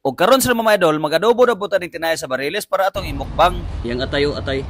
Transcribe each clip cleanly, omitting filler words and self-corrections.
O karon sa mga idol, mag-adobo na po taning tinaya sa bariles para atong imukbang. Yang atayo atay.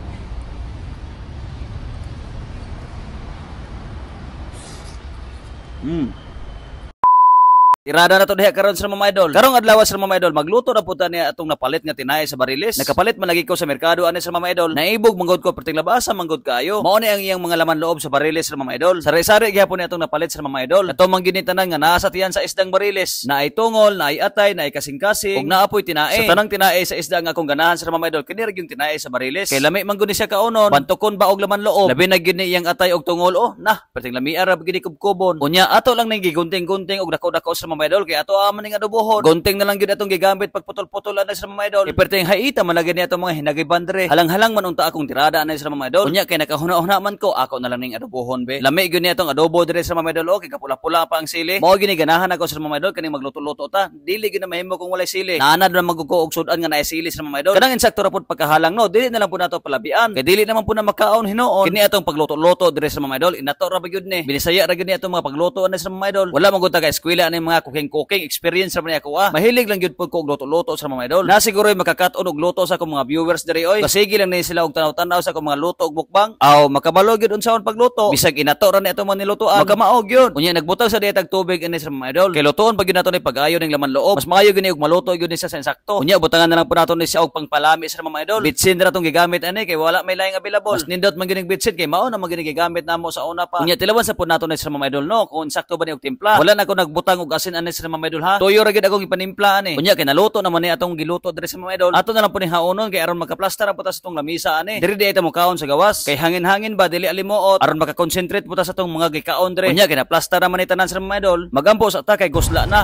Irada na to diha karon sa mga idol. Karong adlaw sa mga idol, magluto na puta niya atong napalit nga tinay sa bariles. Nakapalit man lagi ko sa merkado ani sa mga idol. Naibog manggod ko perting labasa manggod kayo. Mao ni ang iyang mga laman loob sa bariles sa mga idol. Sari-sari gyapon ni atong napalit sa mga idol. Ato man ginitanan nga naa sa tiyan sa isdang bariles. Na ay tungol, na ay atay, na ay kasing-kasing, ug naapoy tinae. Sa tanang tinae sa isda nga akong ganahan sa mga idol, kini ra yung tinae sa bariles. Kay lami man gud ni siya kaunon, bantukon ba og laman loob. Labi na gyud ni iyang atay og tungol. Oh, nah, perting lami ara gini kubkubon. Unya ato lang ning gigunting-gunting og dako-dako sa mga idol kay ato maning adobohon. Gunting na lang gyud atong gigamit pagputol-putol ana sa mga idol. Iperteng haita man lagi ni ato mga hinagibandre. Halang-halang man unta akong tirada ana sa mga idol. Unya kay nakahuna-huna man ko, ako na lang ning adobohon be. Lami gyud ni atong adobo dire sa mga idol. Okay, kapula-pula pa ang sili. Mao gyud ganahan ako sa mga idol kaning magluto-luto ta. Dili gyud na mahimo kung walay sili. Naanad na magguko og sudan nga naay sili sa mga idol. Kanang insakto ra pud pagkahalang no. Dili na lang pud nato palabian. Kay dili naman pud na makaon hinuon. Kini atong pagluto-luto dire sa mga idol. Inato ra ba gyud ni. Binisaya ra gyud ni atong mga pagluto ana sa mga idol. Wala man gud ta ka eskwela ani mga cooking experience ra man ako. Mahilig lang gyud pud ko og luto-luto sa mga idol. Na siguro makakaton og luto sa akong mga viewers diri oy. Kasigi lang ni sila og tanaw-tanaw sa akong mga luto og mukbang. Aw makabalo gyud unsaon pagluto. Bisag inato ra ni ato man nilutoan. Magamaog gyud. Unya nagbutang sa dietag tubig ini sa mga idol. Kay lutoon pag gyud nato ni pag-ayo ning laman loob. Mas maayo gyud ni og maluto gyud ni sa insakto. Unya butangan na lang pud nato ni siya og pangpalami sa mga idol. Bitsin ra tong gigamit ani kay wala may laing available. Mas nindot man gyud bitsin kay mao na man gyud gigamit namo sa una pa. Unya tilawan sa pud nato ni sa mga idol no kung insakto ba ni og timpla. Wala na ako nagbutang og asin ani sa mga idol ha. Tuyo ra gyud akong panimpla ani. Unya kay naluto naman ni atong giluto diri sa mga idol. Ato na lang po ni haonon kay aron makaplastar po ta sa tong lamisa ani. Diri di ita mo kaon sa gawas. Kay hangin-hangin ba dili alimuot aron makakonsentrate po ta sa tong mga gikaon diri. Unya kay naplastar naman ni tanan sa mga idol. Magampo sa ta kay gusla na.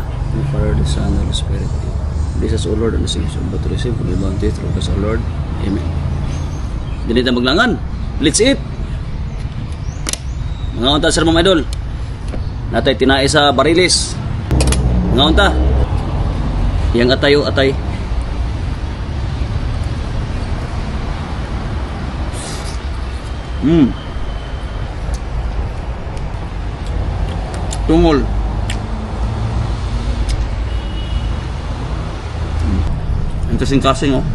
Father, the Son, and the Spirit. This is O Lord and the Saints of to receive from the bounty through us, O Lord. Amen. Dili ta maglangan. Let's eat. Mga unta sa mga idol. Natay tinae sa barilis. Mga unta. Yang atayo atay. Tungol. Ang kasing-kasing oh.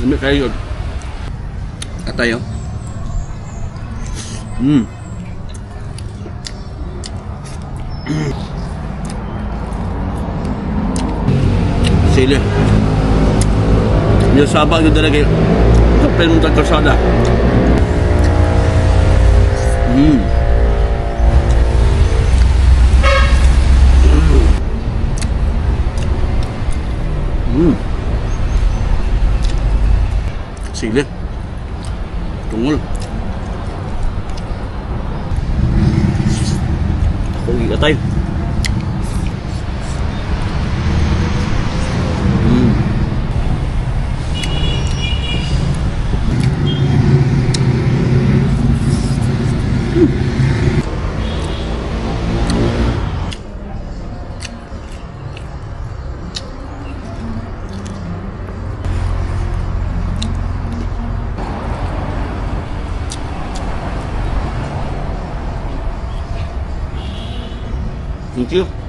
Ini kayo atayo. Sili. Yung sabak yung talaga kapel mong tagkasada. Sili. Tungol. Ako gigatay. Thank you.